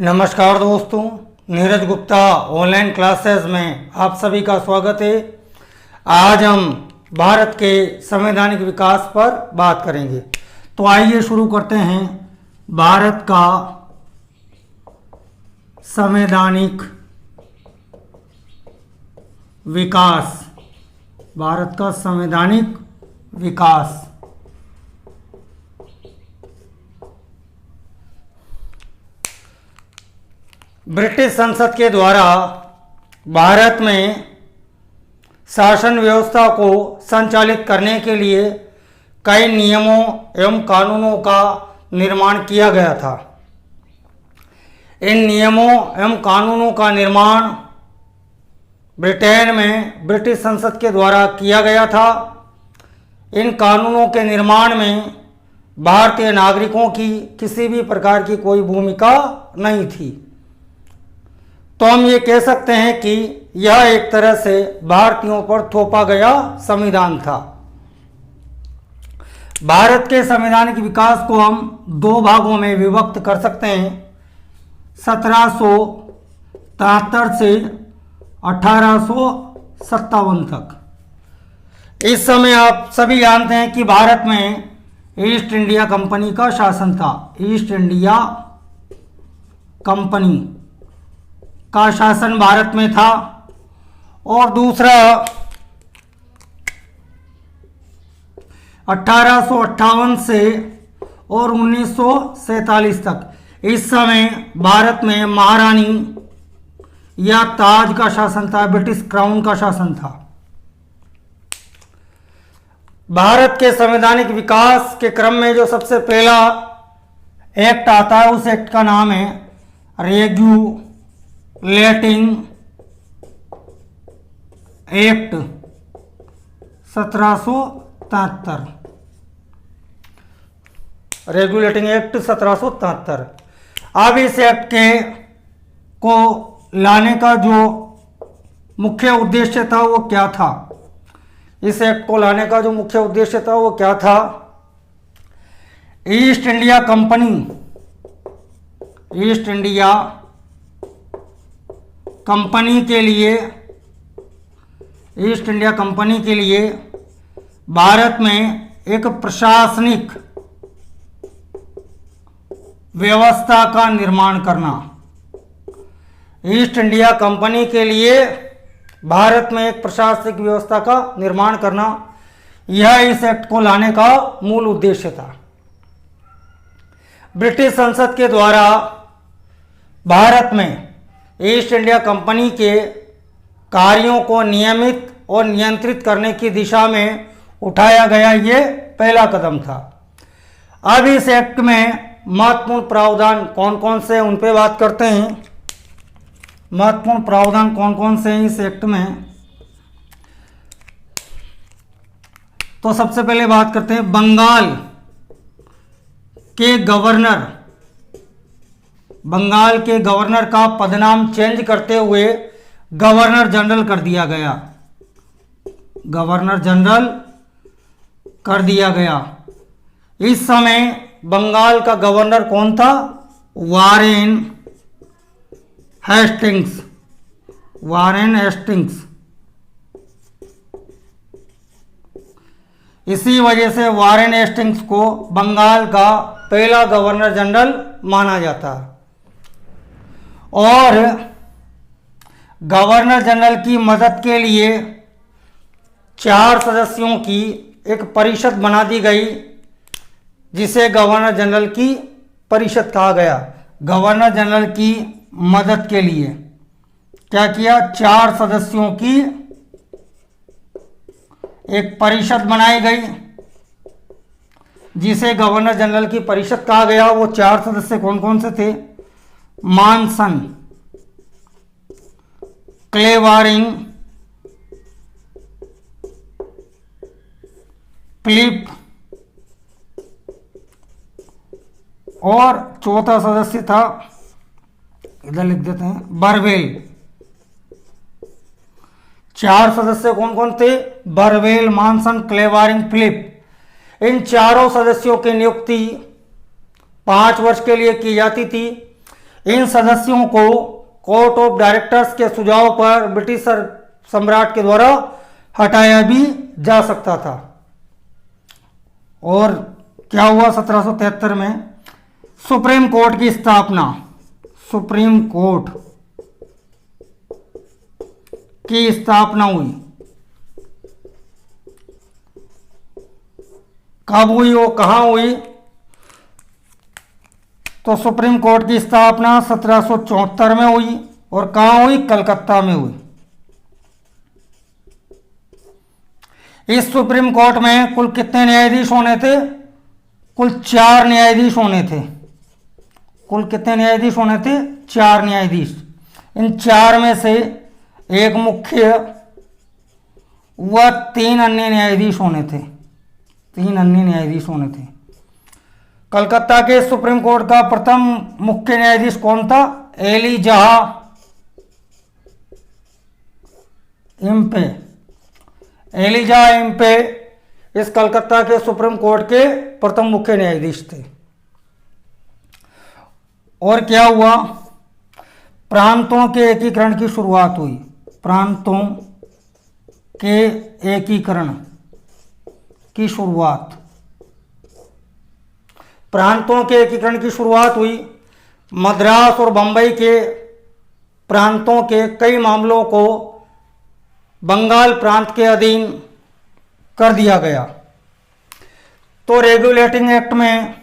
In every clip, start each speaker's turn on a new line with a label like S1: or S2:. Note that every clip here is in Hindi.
S1: नमस्कार दोस्तों, नीरज गुप्ता ऑनलाइन क्लासेस में आप सभी का स्वागत है। आज हम भारत के संवैधानिक विकास पर बात करेंगे। तो आइए शुरू करते हैं। भारत का संवैधानिक विकास। भारत का संवैधानिक विकास। ब्रिटिश संसद के द्वारा भारत में शासन व्यवस्था को संचालित करने के लिए कई नियमों एवं कानूनों का निर्माण किया गया था। इन नियमों एवं कानूनों का निर्माण ब्रिटेन में ब्रिटिश संसद के द्वारा किया गया था। इन कानूनों के निर्माण में भारतीय नागरिकों की किसी भी प्रकार की कोई भूमिका नहीं थी। तो हम ये कह सकते हैं कि यह एक तरह से भारतीयों पर थोपा गया संविधान था। भारत के संवैधानिक विकास को हम दो भागों में विभक्त कर सकते हैं। 1773 से 1857 तक। इस समय आप सभी जानते हैं कि भारत में ईस्ट इंडिया कंपनी का शासन था। ईस्ट इंडिया कंपनी का शासन भारत में था। और दूसरा 1858 से और 1947 तक। इस समय भारत में महारानी या ताज का शासन था, ब्रिटिश क्राउन का शासन था। भारत के संवैधानिक विकास के क्रम में जो सबसे पहला एक्ट आता है, उस एक्ट का नाम है रेगुलेटिंग एक्ट 1773। Regulating act 1773। अब इस एक्ट को लाने का जो मुख्य उद्देश्य था वो क्या था? इस एक्ट को लाने का जो मुख्य उद्देश्य था वो क्या था? ईस्ट इंडिया कंपनी के लिए भारत में एक प्रशासनिक व्यवस्था का निर्माण करना। ईस्ट इंडिया कंपनी के लिए भारत में एक प्रशासनिक व्यवस्था का निर्माण करना, यह इस एक्ट को लाने का मूल उद्देश्य था। ब्रिटिश संसद के द्वारा भारत में ईस्ट इंडिया कंपनी के कार्यों को नियमित और नियंत्रित करने की दिशा में उठाया गया ये पहला कदम था। अब इस एक्ट में महत्वपूर्ण प्रावधान कौन कौन से हैं उन पे बात करते हैं। महत्वपूर्ण प्रावधान कौन कौन से हैं इस एक्ट में? तो सबसे पहले बात करते हैं बंगाल के गवर्नर का पदनाम चेंज करते हुए गवर्नर जनरल कर दिया गया। इस समय बंगाल का गवर्नर कौन था? Warren Hastings. इसी वजह से वारेन हेस्टिंग्स को बंगाल का पहला गवर्नर जनरल माना जाता है। और गवर्नर जनरल की मदद के लिए 4 सदस्यों की एक परिषद बना दी गई, जिसे गवर्नर जनरल की परिषद कहा गया। गवर्नर जनरल की मदद के लिए क्या किया? 4 सदस्यों की एक परिषद बनाई गई, जिसे गवर्नर जनरल की परिषद कहा गया। वो 4 सदस्य कौन कौन से थे? मानसन, क्लेवारिंग, फिलिप और चौथा सदस्य था, इधर लिख देते हैं, बरवेल। 4 सदस्य कौन कौन थे? बरवेल, मानसन, क्लेवारिंग, फिलिप। इन चारों सदस्यों की नियुक्ति 5 वर्ष के लिए की जाती थी। इन सदस्यों को कोर्ट ऑफ डायरेक्टर्स के सुझाव पर ब्रिटिश सम्राट के द्वारा हटाया भी जा सकता था। और क्या हुआ 1773 में सुप्रीम कोर्ट की स्थापना। सुप्रीम कोर्ट की स्थापना हुई। कब हुई, वो कहाँ हुई? तो सुप्रीम कोर्ट की स्थापना 1774 में हुई। और कहाँ हुई? कलकत्ता में हुई। इस सुप्रीम कोर्ट में कुल कितने न्यायाधीश होने थे? कुल 4 न्यायाधीश होने थे। कुल कितने न्यायाधीश होने थे? 4 न्यायाधीश। इन 4 में से एक मुख्य व 3 अन्य न्यायाधीश होने थे। 3 अन्य न्यायाधीश होने थे। कलकत्ता के सुप्रीम कोर्ट का प्रथम मुख्य न्यायाधीश कौन था? Elijah Impey. एलिजाह इम्पे इस कलकत्ता के सुप्रीम कोर्ट के प्रथम मुख्य न्यायाधीश थे। और क्या हुआ? प्रांतों के एकीकरण की शुरुआत हुई। प्रांतों के एकीकरण की शुरुआत। प्रांतों के एकीकरण की शुरुआत हुई। मद्रास और बंबई के प्रांतों के कई मामलों को बंगाल प्रांत के अधीन कर दिया गया। तो रेगुलेटिंग एक्ट में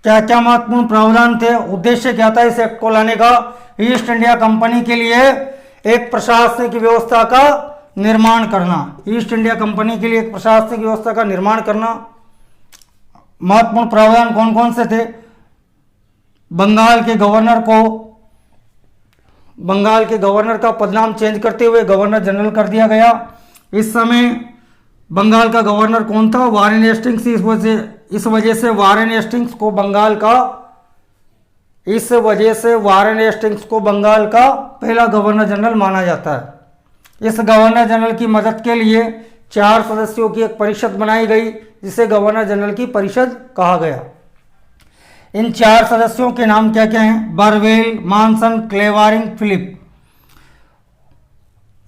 S1: क्या क्या महत्वपूर्ण प्रावधान थे? उद्देश्य क्या था इस एक्ट को लाने का? ईस्ट इंडिया कंपनी के लिए एक प्रशासनिक व्यवस्था का निर्माण करना। ईस्ट इंडिया कंपनी के लिए एक प्रशासनिक व्यवस्था का निर्माण करना। महत्वपूर्ण प्रावधान कौन कौन से थे? बंगाल के गवर्नर का पदनाम चेंज करते हुए गवर्नर जनरल कर दिया गया। इस समय बंगाल का गवर्नर कौन था? Warren Hastings. इस वजह से वारेन हेस्टिंग्स को बंगाल का पहला गवर्नर जनरल माना जाता है। इस गवर्नर जनरल की मदद के लिए 4 सदस्यों की एक परिषद बनाई गई, जिसे गवर्नर जनरल की परिषद कहा गया। इन 4 सदस्यों के नाम क्या क्या हैं? बरवेल, मानसन, क्लेवारिंग, फिलिप।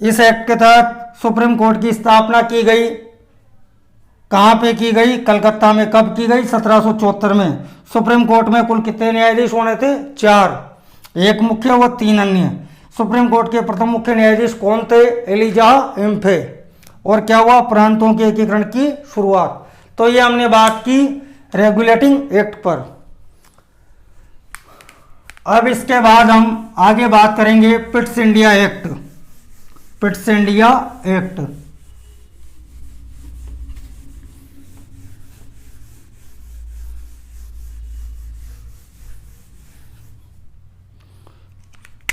S1: इस एक्ट के तहत सुप्रीम कोर्ट की स्थापना की गई। कहाँ पे की गई? कलकत्ता में। कब की गई? 1774 में। सुप्रीम कोर्ट में कुल कितने न्यायाधीश होने थे? 4, एक मुख्य व 3 अन्य। सुप्रीम कोर्ट के प्रथम मुख्य न्यायाधीश कौन थे? एलिजाह इम्फे। और क्या हुआ? प्रांतों के एकीकरण की शुरुआत। तो ये हमने बात की रेगुलेटिंग एक्ट पर। अब इसके बाद हम आगे बात करेंगे Pitt's India act. Pitt's India act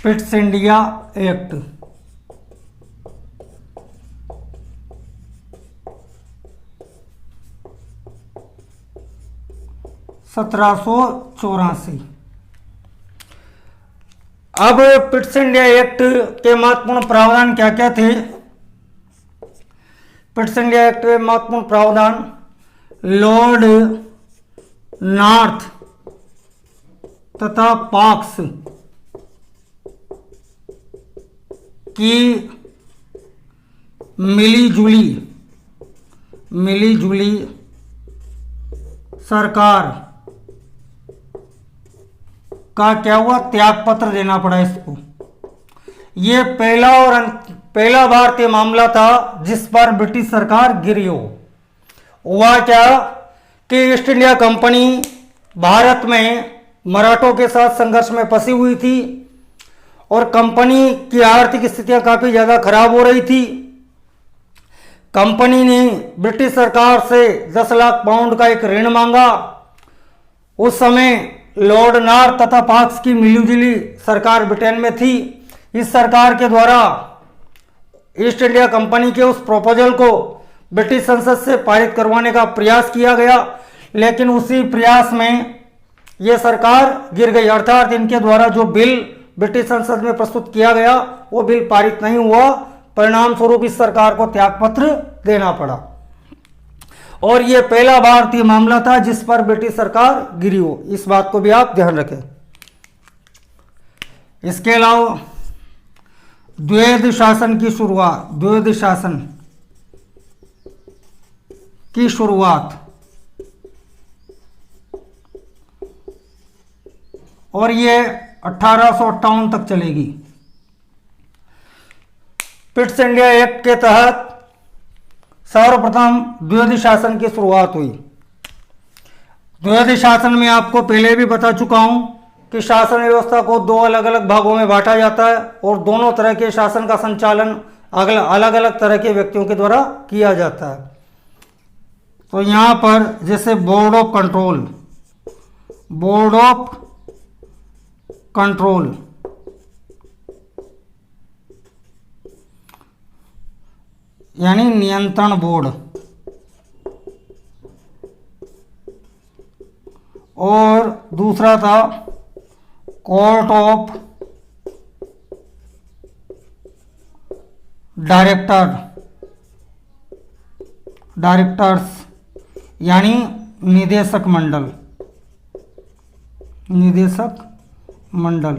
S1: Pitt's India act 1784। अब पिट्स इंडिया एक्ट के महत्वपूर्ण प्रावधान क्या क्या थे? पिट्स इंडिया एक्ट के महत्वपूर्ण प्रावधान: लॉर्ड नॉर्थ तथा पाक्स की मिली जुली सरकार का क्या हुआ? त्याग पत्र देना पड़ा इसको। ये पहला भारतीय मामला था जिस पर ब्रिटिश सरकार गिरी हो। हुआ क्या कि ईस्ट इंडिया कंपनी भारत में मराठों के साथ संघर्ष में फंसी हुई थी और कंपनी की आर्थिक स्थितियां काफी ज्यादा खराब हो रही थी। कंपनी ने ब्रिटिश सरकार से 10 लाख पाउंड का एक ऋण मांगा। उस समय लॉर्ड नॉर्थ तथा पाक्स की मिलीजुली सरकार ब्रिटेन में थी। इस सरकार के द्वारा ईस्ट इंडिया कंपनी के उस प्रपोजल को ब्रिटिश संसद से पारित करवाने का प्रयास किया गया, लेकिन उसी प्रयास में यह सरकार गिर गई। अर्थात इनके द्वारा जो बिल ब्रिटिश संसद में प्रस्तुत किया गया वो बिल पारित नहीं हुआ। परिणाम स्वरूप इस सरकार को त्यागपत्र देना पड़ा और यह पहला भारतीय मामला था जिस पर ब्रिटिश सरकार गिरी हो। इस बात को भी आप ध्यान रखें। इसके अलावा द्वैध शासन की शुरुआत, द्वैध शासन की शुरुआत और ये 1858 तक चलेगी। पिट्स इंडिया एक्ट के तहत सर्वप्रथम द्वैध शासन की शुरुआत हुई। द्वैध शासन में आपको पहले भी बता चुका हूं कि शासन व्यवस्था को दो अलग अलग भागों में बांटा जाता है और दोनों तरह के शासन का संचालन अलग अलग तरह के व्यक्तियों के द्वारा किया जाता है। तो यहाँ पर जैसे board of control, board of control यानी नियंत्रण बोर्ड, और दूसरा था कोर्ट ऑफ डायरेक्टर्स यानी निदेशक मंडल, निदेशक मंडल।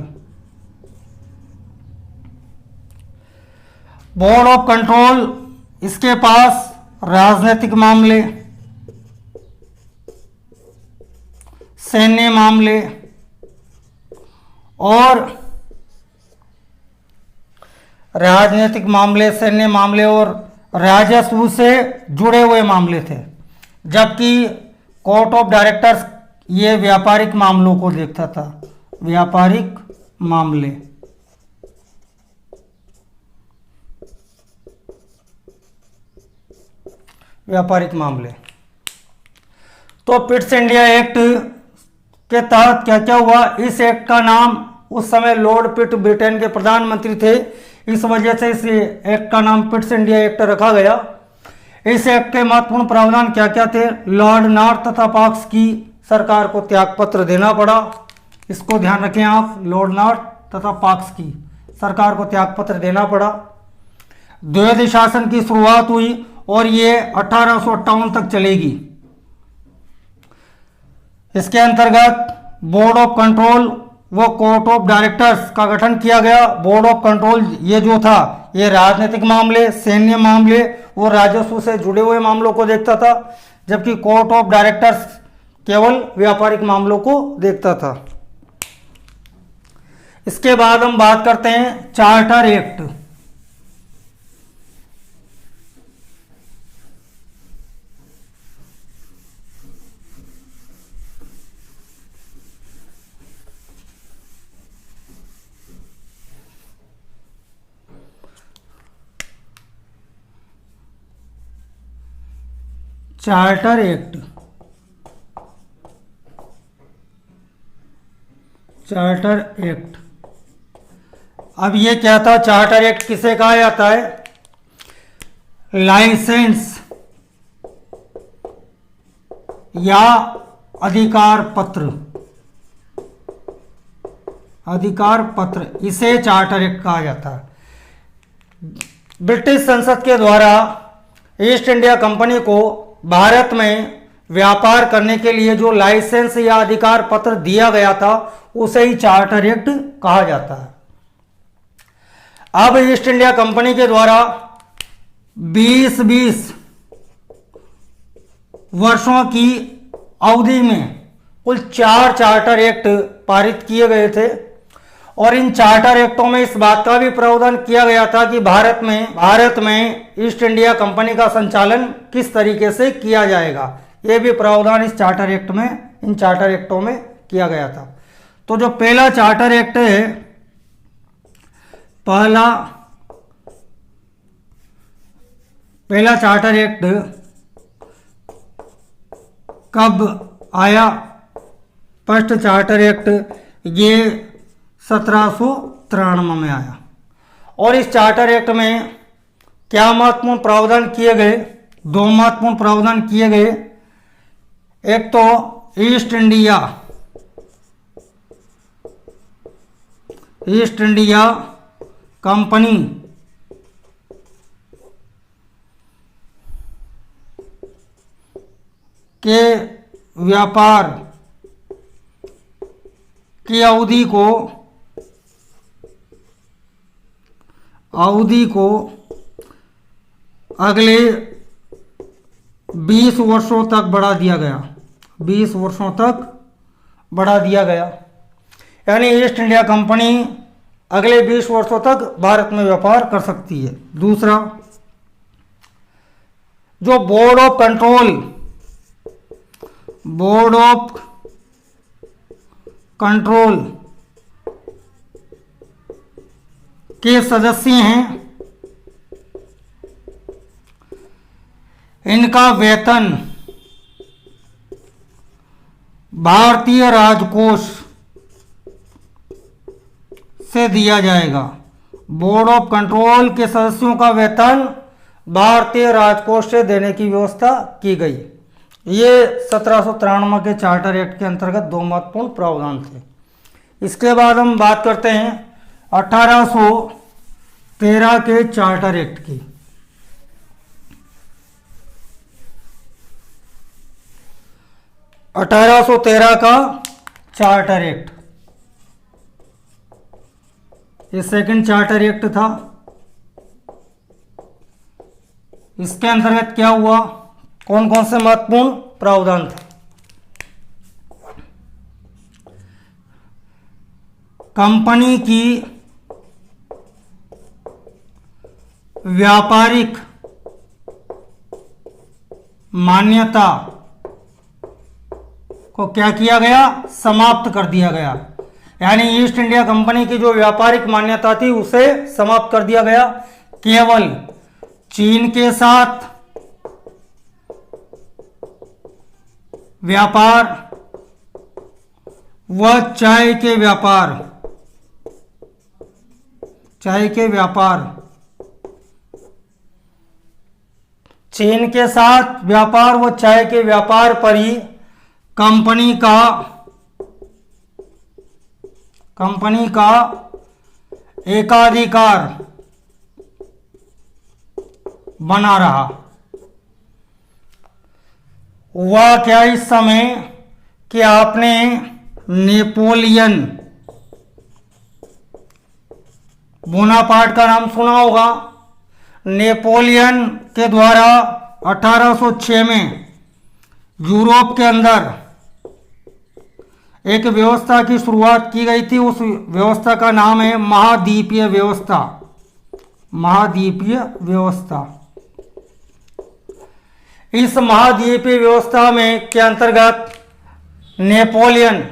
S1: बोर्ड ऑफ कंट्रोल, इसके पास राजनीतिक मामले, सैन्य मामले और राजनीतिक मामले, सैन्य मामले और राजस्व से जुड़े हुए मामले थे, जबकि कोर्ट ऑफ डायरेक्टर्स ये व्यापारिक मामलों को देखता था, व्यापारिक मामले। व्यापारिक मामले। तो पिट्स इंडिया एक्ट के तहत क्या क्या हुआ? इस एक्ट का नाम, उस समय लॉर्ड पिट ब्रिटेन के प्रधानमंत्री थे, इस वजह से इस एक्ट का नाम पिट्स इंडिया एक्ट रखा गया। इस एक्ट के महत्वपूर्ण प्रावधान क्या क्या थे? लॉर्ड नॉर्थ तथा पार्क्स की सरकार को त्यागपत्र देना पड़ा, इसको ध्यान रखें आप, लॉर्ड नॉर्थ तथा पार्क्स की सरकार को त्यागपत्र देना पड़ा। द्वैध शासन की शुरुआत हुई और ये 1858 तक चलेगी। इसके अंतर्गत बोर्ड ऑफ कंट्रोल व कोर्ट ऑफ डायरेक्टर्स का गठन किया गया। बोर्ड ऑफ कंट्रोल ये जो था, ये राजनीतिक मामले, सैन्य मामले और राजस्व से जुड़े हुए मामलों को देखता था, जबकि कोर्ट ऑफ डायरेक्टर्स केवल व्यापारिक मामलों को देखता था। इसके बाद हम बात करते हैं charter act. Charter act, charter act. अब ये क्या था? चार्टर एक्ट किसे कहा जाता है? लाइसेंस या अधिकार पत्र, अधिकार पत्र, इसे चार्टर एक्ट कहा जाता है। ब्रिटिश संसद के द्वारा ईस्ट इंडिया कंपनी को भारत में व्यापार करने के लिए जो लाइसेंस या अधिकार पत्र दिया गया था, उसे ही चार्टर एक्ट कहा जाता है। अब ईस्ट इंडिया कंपनी के द्वारा 20-20 वर्षों की अवधि में कुल 4 चार्टर एक्ट पारित किए गए थे और इन चार्टर एक्टों में इस बात का भी प्रावधान किया गया था कि भारत में ईस्ट इंडिया कंपनी का संचालन किस तरीके से किया जाएगा। यह भी प्रावधान इस चार्टर एक्ट में, इन चार्टर एक्टों में किया गया था। तो जो पहला चार्टर एक्ट है, पहला चार्टर एक्ट कब आया? फर्स्ट चार्टर एक्ट ये 1793 में आया। और इस चार्टर एक्ट में क्या महत्वपूर्ण प्रावधान किए गए? 2 महत्वपूर्ण प्रावधान किए गए। एक तो ईस्ट इंडिया कंपनी के व्यापार की अवधि को अवधि को अगले 20 वर्षों तक बढ़ा दिया गया। 20 वर्षों तक बढ़ा दिया गया, यानी ईस्ट इंडिया कंपनी अगले 20 वर्षों तक भारत में व्यापार कर सकती है। दूसरा, जो बोर्ड ऑफ कंट्रोल के सदस्य हैं, इनका वेतन भारतीय राजकोष से दिया जाएगा। बोर्ड ऑफ कंट्रोल के सदस्यों का वेतन भारतीय राजकोष से देने की व्यवस्था की गई। ये 1793 के चार्टर एक्ट के अंतर्गत दो महत्वपूर्ण प्रावधान थे। इसके बाद हम बात करते हैं 1813 के चार्टर एक्ट की। 1813 का चार्टर एक्ट, ये सेकंड चार्टर एक्ट था। इसके अंतर्गत क्या हुआ, कौन कौन से महत्वपूर्ण प्रावधान थे? कंपनी की व्यापारिक मान्यता को क्या किया गया, समाप्त कर दिया गया। यानी ईस्ट इंडिया कंपनी की जो व्यापारिक मान्यता थी उसे समाप्त कर दिया गया। केवल चीन के साथ व्यापार व चाय के व्यापार, चीन के साथ व्यापार व चाय के व्यापार पर ही कंपनी का एकाधिकार बना रहा। हुआ क्या इस समय कि आपने नेपोलियन बोनापार्ट का नाम सुना होगा। नेपोलियन के द्वारा 1806 में यूरोप के अंदर एक व्यवस्था की शुरुआत की गई थी। उस व्यवस्था का नाम है महाद्वीपीय व्यवस्था। इस महाद्वीपीय व्यवस्था में के अंतर्गत नेपोलियन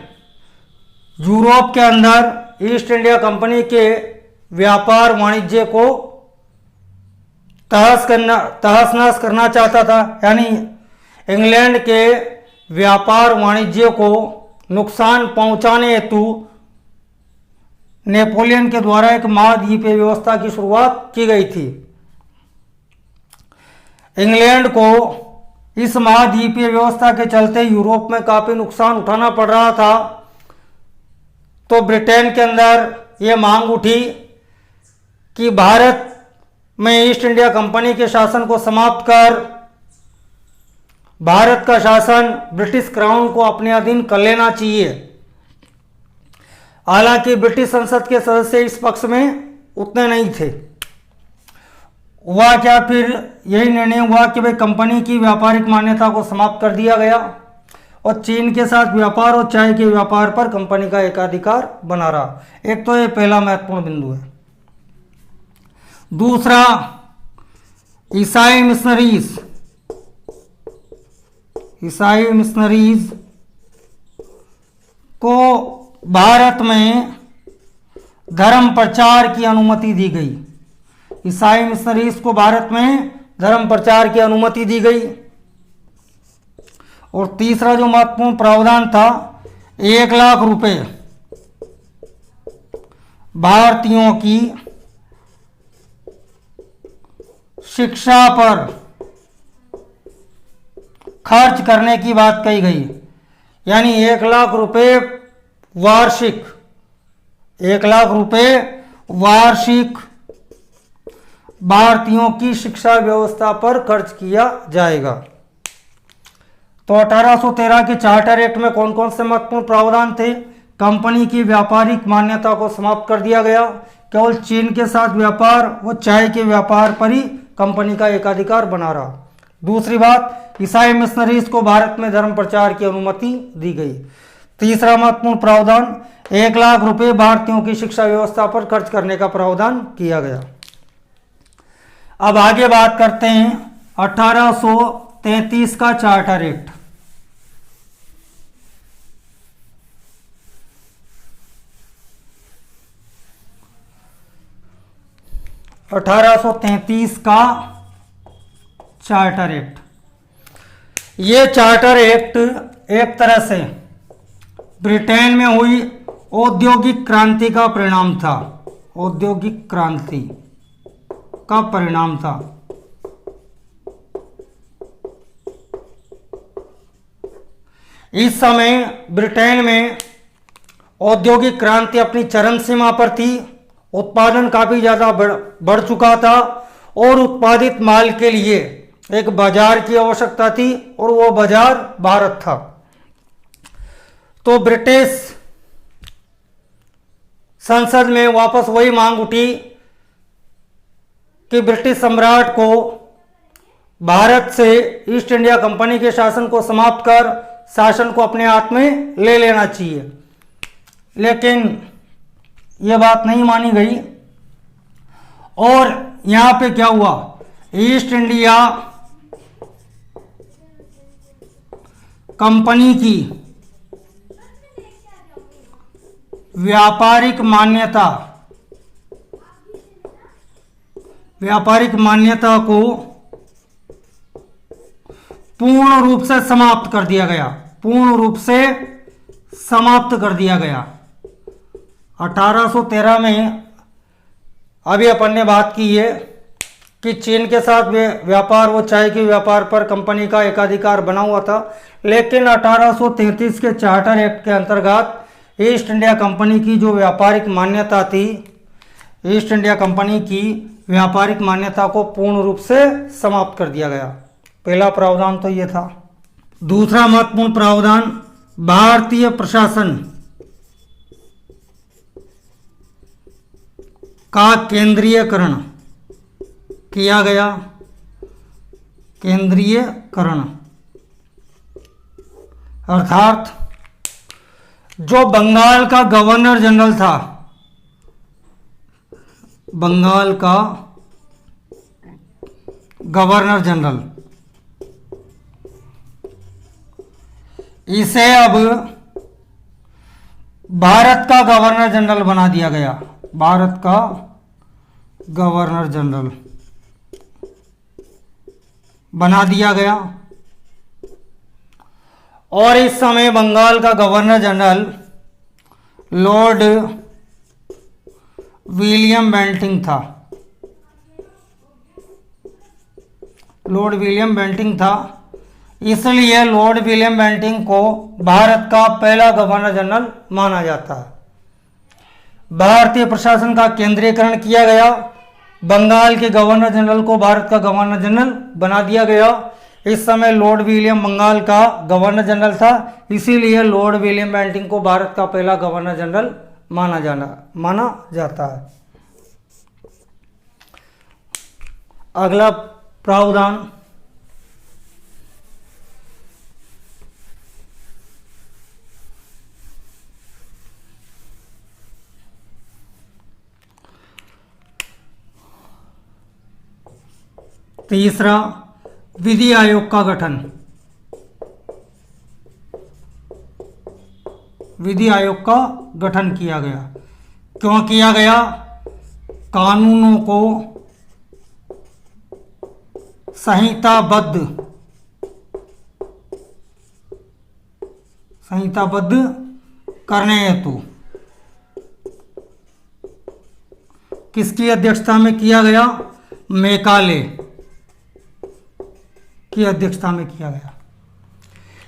S1: यूरोप के अंदर ईस्ट इंडिया कंपनी के व्यापार वाणिज्य को तहस नहस करना चाहता था। यानी इंग्लैंड के व्यापार वाणिज्य को नुकसान पहुंचाने हेतु नेपोलियन के द्वारा एक महाद्वीपीय व्यवस्था की शुरुआत की गई थी। इंग्लैंड को इस महाद्वीपीय व्यवस्था के चलते यूरोप में काफी नुकसान उठाना पड़ रहा था। तो ब्रिटेन के अंदर यह मांग उठी कि भारत में ईस्ट इंडिया कंपनी के शासन को समाप्त कर भारत का शासन ब्रिटिश क्राउन को अपने अधीन कर लेना चाहिए। हालांकि ब्रिटिश संसद के सदस्य इस पक्ष में उतने नहीं थे। हुआ क्या, फिर यही निर्णय हुआ कि भाई कंपनी की व्यापारिक मान्यता को समाप्त कर दिया गया और चीन के साथ व्यापार और चाय के व्यापार पर कंपनी का एकाधिकार बना रहा। एक तो ये पहला महत्वपूर्ण बिंदु है। दूसरा, ईसाई मिशनरीज को भारत में धर्म प्रचार की अनुमति दी गई। ईसाई मिशनरीज को भारत में धर्म प्रचार की अनुमति दी गई। और तीसरा जो महत्वपूर्ण प्रावधान था, 1 लाख रुपए भारतीयों की शिक्षा पर खर्च करने की बात कही गई। यानी 1 लाख रुपए वार्षिक, 1 लाख रुपए वार्षिक भारतीयों की शिक्षा व्यवस्था पर खर्च किया जाएगा। तो 1813 के चार्टर एक्ट में कौन कौन से महत्वपूर्ण प्रावधान थे? कंपनी की व्यापारिक मान्यता को समाप्त कर दिया गया। केवल चीन के साथ व्यापार व चाय के व्यापार पर ही कंपनी का एकाधिकार बना रहा। दूसरी बात, ईसाई मिशनरीज को भारत में धर्म प्रचार की अनुमति दी गई। तीसरा महत्वपूर्ण प्रावधान, 1 लाख रुपए भारतीयों की शिक्षा व्यवस्था पर खर्च करने का प्रावधान किया गया। अब आगे बात करते हैं 1833 का चार्टर एक्ट। 1833 का चार्टर एक्ट। ये चार्टर एक्ट एक तरह से ब्रिटेन में हुई औद्योगिक क्रांति का परिणाम था। औद्योगिक क्रांति का परिणाम था। इस समय ब्रिटेन में औद्योगिक क्रांति अपनी चरम सीमा पर थी। उत्पादन काफी ज्यादा बढ़ चुका था और उत्पादित माल के लिए एक बाजार की आवश्यकता थी और वो बाजार भारत था। तो ब्रिटिश संसद में वापस वही मांग उठी कि ब्रिटिश सम्राट को भारत से ईस्ट इंडिया कंपनी के शासन को समाप्त कर शासन को अपने हाथ में ले लेना चाहिए, लेकिन यह बात नहीं मानी गई। और यहां पे क्या हुआ, ईस्ट इंडिया कंपनी की व्यापारिक मान्यता को पूर्ण रूप से समाप्त कर दिया गया। पूर्ण रूप से समाप्त कर दिया गया। 1813 में अभी अपन ने बात की है कि चीन के साथ व्यापार व चाय के व्यापार पर कंपनी का एकाधिकार बना हुआ था, लेकिन 1833 के चार्टर एक्ट के अंतर्गत ईस्ट इंडिया कंपनी की जो व्यापारिक मान्यता थी, ईस्ट इंडिया कंपनी की व्यापारिक मान्यता को पूर्ण रूप से समाप्त कर दिया गया। पहला प्रावधान तो ये था। दूसरा महत्वपूर्ण प्रावधान, भारतीय प्रशासन का केंद्रीयकरण किया गया। केंद्रीयकरण अर्थात जो बंगाल का गवर्नर जनरल था, बंगाल का गवर्नर जनरल, इसे अब भारत का गवर्नर जनरल बना दिया गया। भारत का गवर्नर जनरल बना दिया गया। और इस समय बंगाल का governor general Lord William Bentinck था। लॉर्ड विलियम बेंटिंग था, इसलिए लॉर्ड विलियम बेंटिंग को भारत का पहला गवर्नर जनरल माना जाता है। भारतीय प्रशासन का केंद्रीकरण किया गया। बंगाल के गवर्नर जनरल को भारत का गवर्नर जनरल बना दिया गया। इस समय लॉर्ड विलियम बंगाल का गवर्नर जनरल था, इसीलिए लॉर्ड विलियम बेंटिंग को भारत का पहला गवर्नर जनरल माना जाता है। अगला प्रावधान, तीसरा, विधि आयोग का गठन। विधि आयोग का गठन किया गया। क्यों किया गया? कानूनों को संहिताबद्ध करने हेतु किसकी अध्यक्षता में किया गया? मैकाले की अध्यक्षता में किया गया।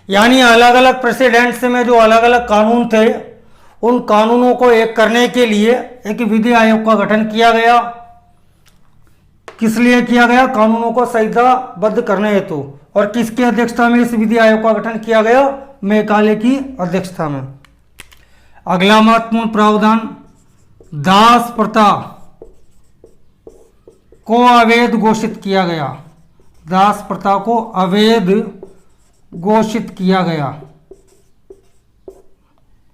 S1: यानी अलग अलग प्रेसिडेंट्स में जो अलग अलग कानून थे, उन कानूनों को एक करने के लिए एक विधि आयोग का गठन किया गया। किस लिए किया गया? कानूनों को संहिताबद्ध करने हेतु। और किसकी अध्यक्षता में इस विधि आयोग का गठन किया गया? मैकाले की अध्यक्षता में। अगला महत्वपूर्ण प्रावधान, दास प्रथा को अवैध घोषित किया गया। दास प्रथा को अवैध घोषित किया गया।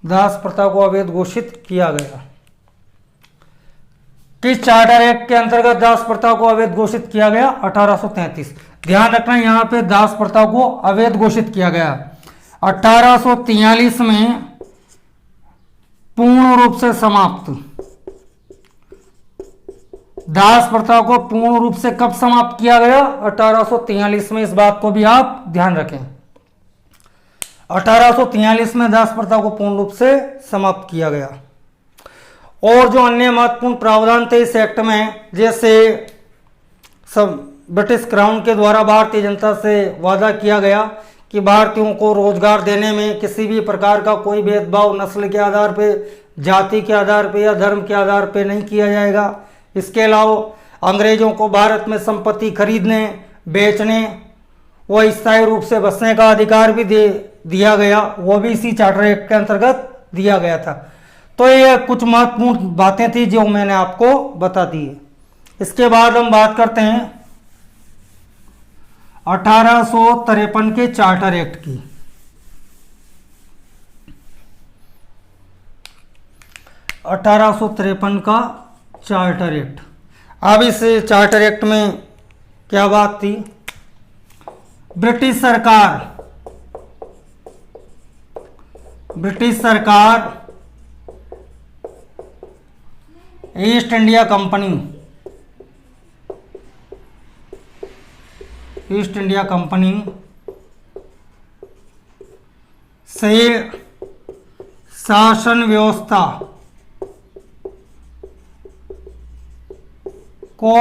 S1: दास प्रथा को अवैध घोषित किया गया। किस चार्टर एक्ट के अंतर्गत दास प्रथा को अवैध घोषित किया गया? 1833। ध्यान रखना यहां पे दास प्रथा को अवैध घोषित किया गया। 1843 में पूर्ण रूप से समाप्त। दास प्रथा को पूर्ण रूप से कब समाप्त किया गया? 1843 में। इस बात को भी आप ध्यान रखें। 1843 में दास प्रथा को पूर्ण रूप से समाप्त किया गया। और जो अन्य महत्वपूर्ण प्रावधान थे इस एक्ट में, जैसे सब ब्रिटिश क्राउन के द्वारा भारतीय जनता से वादा किया गया कि भारतीयों को रोजगार देने में किसी भी प्रकार का कोई भेदभाव नस्ल के आधार पे, जाति के आधार पे या धर्म के आधार पे नहीं किया जाएगा। इसके अलावा अंग्रेजों को भारत में संपत्ति खरीदने, बेचने व स्थायी रूप से बसने का अधिकार भी दिया गया, वो भी इसी चार्टर एक्ट के अंतर्गत दिया गया था। तो ये कुछ महत्वपूर्ण बातें थी जो मैंने आपको बता दी है। इसके बाद हम बात करते हैं 1853 के चार्टर एक्ट की। 1853 का चार्टर एक्ट। अब इस चार्टर एक्ट में क्या बात थी? ब्रिटिश सरकार ईस्ट इंडिया कंपनी से शासन व्यवस्था को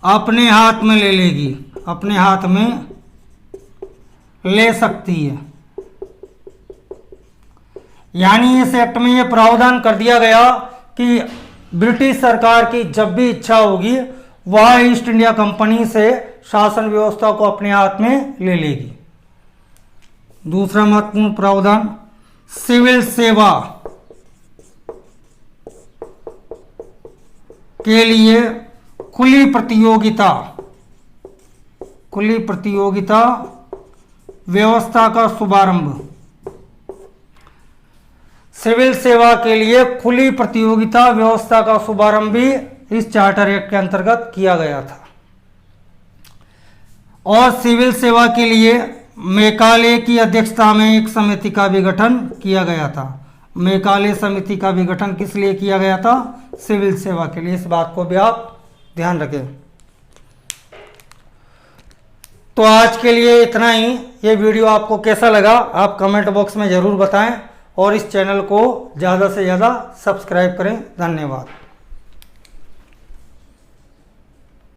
S1: अपने हाथ में ले लेगी, अपने हाथ में ले सकती है। यानी इस एक्ट में यह प्रावधान कर दिया गया कि ब्रिटिश सरकार की जब भी इच्छा होगी वह ईस्ट इंडिया कंपनी से शासन व्यवस्था को अपने हाथ में ले लेगी। दूसरा महत्वपूर्ण प्रावधान, सिविल सेवा के लिए खुली प्रतियोगिता व्यवस्था का शुभारंभ। सिविल सेवा के लिए खुली प्रतियोगिता व्यवस्था का शुभारंभ भी इस चार्टर एक्ट के अंतर्गत किया गया था। और सिविल सेवा के लिए मेकाले की अध्यक्षता में एक समिति का भी गठन किया गया था। मेकाले समिति का भी गठन किस लिए किया गया था? सिविल सेवा के लिए। इस बात को भी आप ध्यान रखें। तो आज के लिए इतना ही। ये वीडियो आपको कैसा लगा आप कमेंट बॉक्स में ज़रूर बताएं और इस चैनल को ज़्यादा से ज़्यादा सब्सक्राइब करें। धन्यवाद।